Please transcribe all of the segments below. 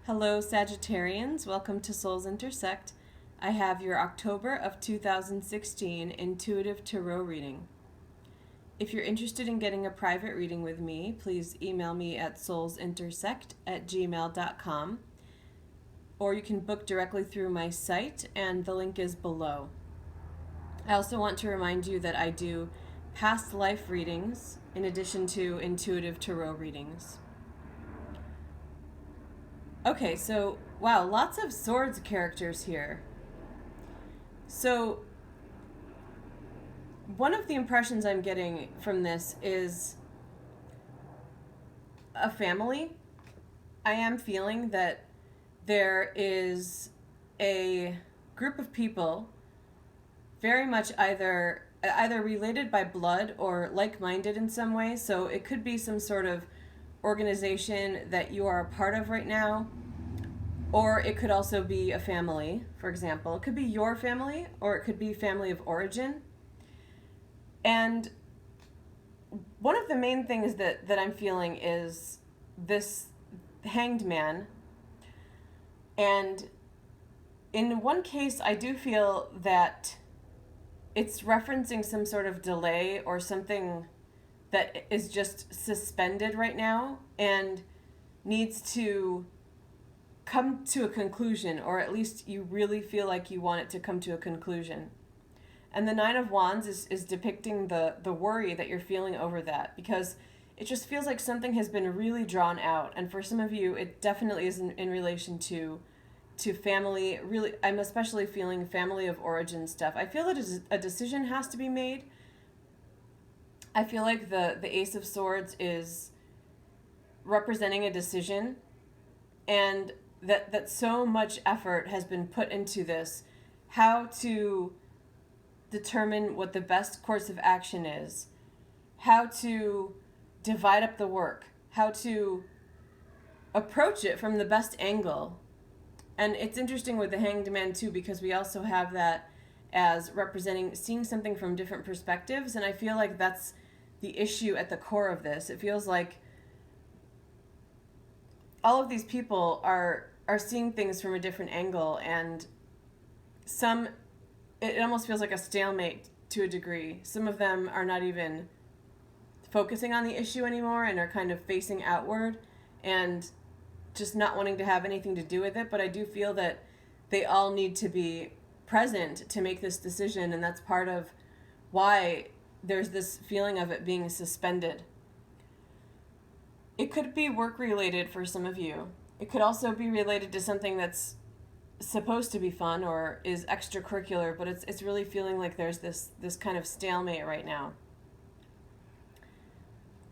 Hello, Sagittarians. Welcome to Souls Intersect. I have your October of 2016 intuitive tarot reading. If you're interested in getting a private reading with me, please email me at soulsintersect@gmail.com, or you can book directly through my site, and the link is below. I also want to remind you that I do past life readings in addition to intuitive tarot readings. Okay, so, wow, lots of swords characters here. So, one of the impressions I'm getting from this is a family. I am feeling that there is a group of people very much either related by blood or like-minded in some way. So it could be some sort of organization that you are a part of right now, or it could also be a family. For example, it could be your family, or it could be family of origin. And one of the main things that I'm feeling is this hanged man. And in one case, I do feel that it's referencing some sort of delay or something that is just suspended right now and needs to come to a conclusion, or at least you really feel like you want it to come to a conclusion. And the Nine of Wands is depicting the worry that you're feeling over that, because it just feels like something has been really drawn out. And for some of you, it definitely is in relation to family. Really, I'm especially feeling family of origin stuff. I feel that a decision has to be made. I feel like the Ace of Swords is representing a decision, and that so much effort has been put into this, how to determine what the best course of action is, how to divide up the work, how to approach it from the best angle. And it's interesting with the Hanged Man too, because we also have that as representing seeing something from different perspectives, and I feel like that's the issue at the core of this. It feels like all of these people are seeing things from a different angle, and it almost feels like a stalemate to a degree. Some of them are not even focusing on the issue anymore and are kind of facing outward and just not wanting to have anything to do with it. But I do feel that they all need to be present to make this decision, and that's part of why there's this feeling of it being suspended. It could be work related for some of you. It could also be related to something that's supposed to be fun or is extracurricular, but it's really feeling like there's this kind of stalemate right now.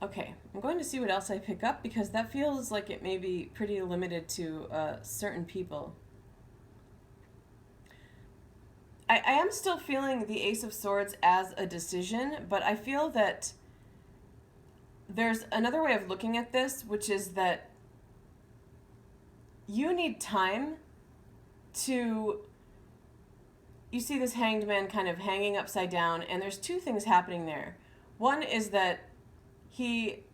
Okay, I'm going to see what else I pick up, because that feels like it may be pretty limited to certain people. I am still feeling the Ace of Swords as a decision, but I feel that there's another way of looking at this, which is that you need time to... You see this Hanged Man kind of hanging upside down, and there's two things happening there. One is that he's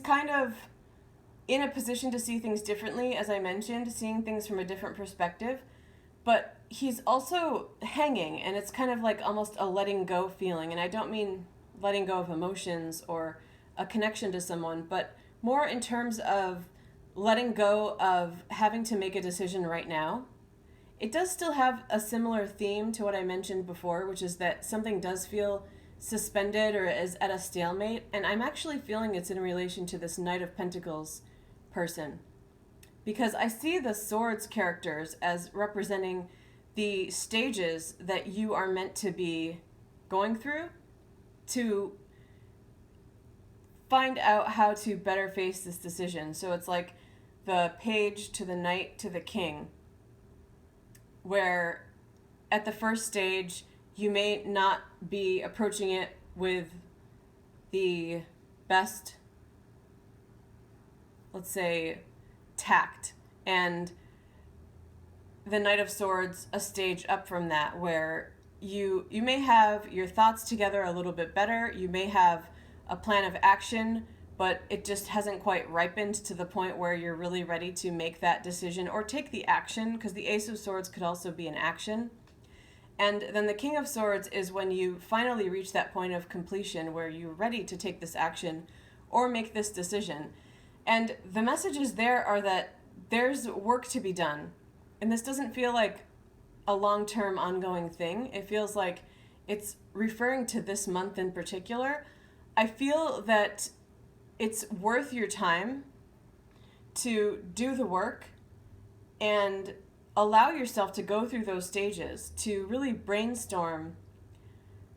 kind of in a position to see things differently, as I mentioned, seeing things from a different perspective, but he's also hanging, and it's kind of like almost a letting go feeling. And I don't mean letting go of emotions or a connection to someone, but more in terms of letting go of having to make a decision right now. It does still have a similar theme to what I mentioned before, which is that something does feel suspended or is at a stalemate, and I'm actually feeling it's in relation to this Knight of Pentacles person, because I see the Swords characters as representing the stages that you are meant to be going through to find out how to better face this decision. So it's like the Page to the Knight to the King, where at the first stage you may not be approaching it with the best, let's say, tact, and the Knight of Swords a stage up from that, where you may have your thoughts together a little bit better, you may have a plan of action, but it just hasn't quite ripened to the point where you're really ready to make that decision or take the action, because the Ace of Swords could also be an action. And then the King of Swords is when you finally reach that point of completion where you're ready to take this action or make this decision. And the messages there are that there's work to be done. And this doesn't feel like a long-term ongoing thing. It feels like it's referring to this month in particular. I feel that it's worth your time to do the work and allow yourself to go through those stages, to really brainstorm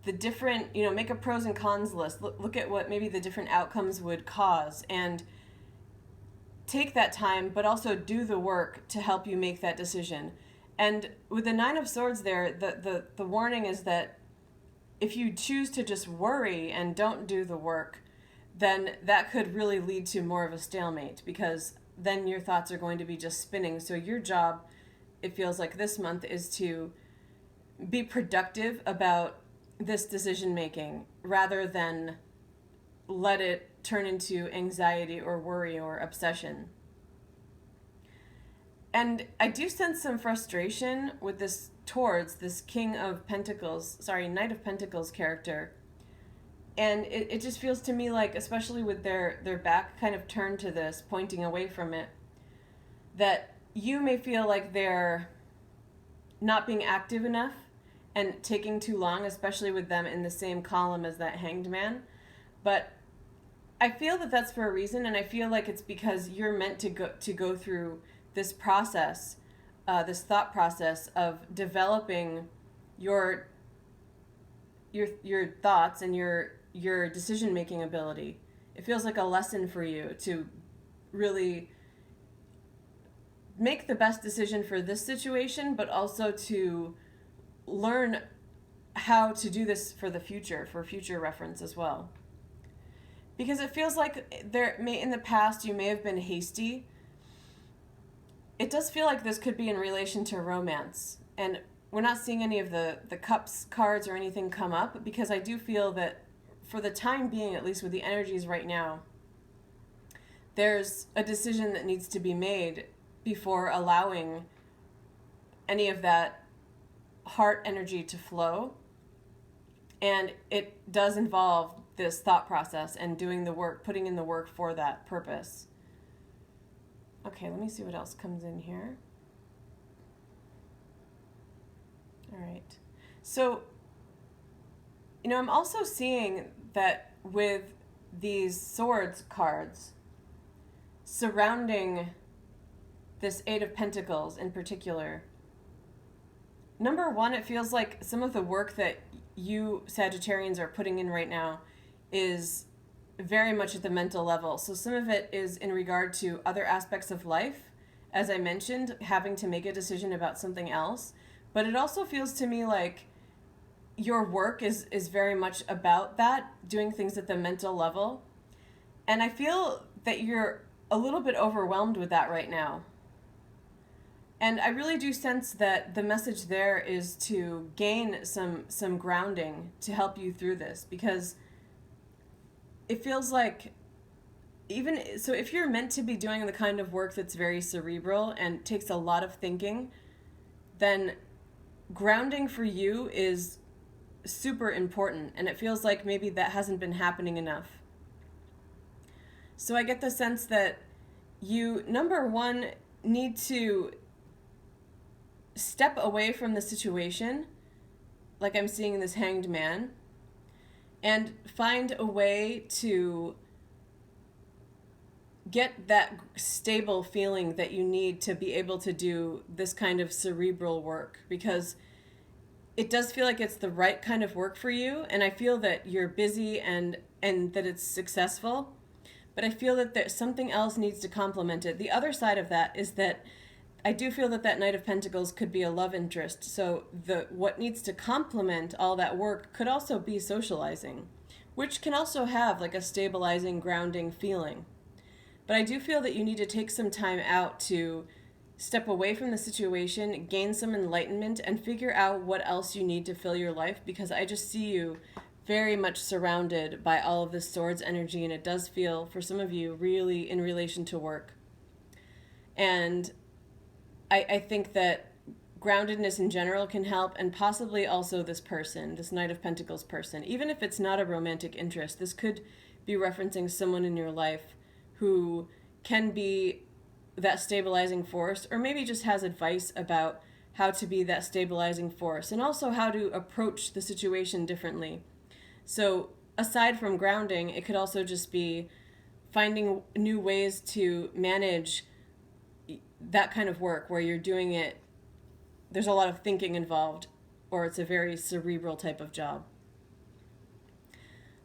the different, make a pros and cons list, look at what maybe the different outcomes would cause, and take that time, but also do the work to help you make that decision. And with the Nine of Swords there, the warning is that if you choose to just worry and don't do the work, then that could really lead to more of a stalemate, because then your thoughts are going to be just spinning. So your job, it feels like this month, is to be productive about this decision making rather than let it turn into anxiety or worry or obsession. And I do sense some frustration with this towards this Knight of Pentacles character. And it just feels to me like, especially with their back kind of turned to this, pointing away from it, that you may feel like they're not being active enough and taking too long, especially with them in the same column as that Hanged Man. But I feel that that's for a reason, and I feel like it's because you're meant to go through this process, this thought process of developing your thoughts and your decision-making ability. It feels like a lesson for you to really make the best decision for this situation, but also to learn how to do this for the future, for future reference as well. Because it feels like in the past you may have been hasty. It does feel like this could be in relation to romance. And we're not seeing any of the cups cards or anything come up, because I do feel that for the time being, at least with the energies right now, there's a decision that needs to be made before allowing any of that heart energy to flow. And it does involve this thought process and doing the work, putting in the work for that purpose. Okay, let me see what else comes in here. All right. So, I'm also seeing that with these swords cards surrounding this Eight of Pentacles in particular, number one, it feels like some of the work that you Sagittarians are putting in right now is very much at the mental level. So some of it is in regard to other aspects of life, as I mentioned, having to make a decision about something else. But it also feels to me like your work is very much about that, doing things at the mental level. And I feel that you're a little bit overwhelmed with that right now. And I really do sense that the message there is to gain some grounding to help you through this, because it feels like if you're meant to be doing the kind of work that's very cerebral and takes a lot of thinking, then grounding for you is super important, and it feels like maybe that hasn't been happening enough. So I get the sense that you, number one, need to step away from the situation, like I'm seeing in this Hanged Man, and find a way to get that stable feeling that you need to be able to do this kind of cerebral work, because it does feel like it's the right kind of work for you, and I feel that you're busy and that it's successful, but I feel that there's something else needs to complement it. The other side of that is that I do feel that Knight of Pentacles could be a love interest, so what needs to complement all that work could also be socializing, which can also have like a stabilizing, grounding feeling. But I do feel that you need to take some time out to step away from the situation, gain some enlightenment, and figure out what else you need to fill your life, because I just see you very much surrounded by all of this swords energy, and it does feel, for some of you, really in relation to work. And I think that groundedness in general can help, and possibly also this person, this Knight of Pentacles person. Even if it's not a romantic interest, this could be referencing someone in your life who can be that stabilizing force, or maybe just has advice about how to be that stabilizing force, and also how to approach the situation differently. So aside from grounding, it could also just be finding new ways to manage that kind of work where you're doing it, there's a lot of thinking involved, or it's a very cerebral type of job.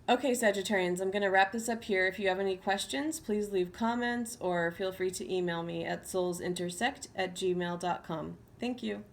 Okay, Sagittarians, I'm going to wrap this up here. If you have any questions, please leave comments or feel free to email me at soulsintersect@gmail.com. Thank you.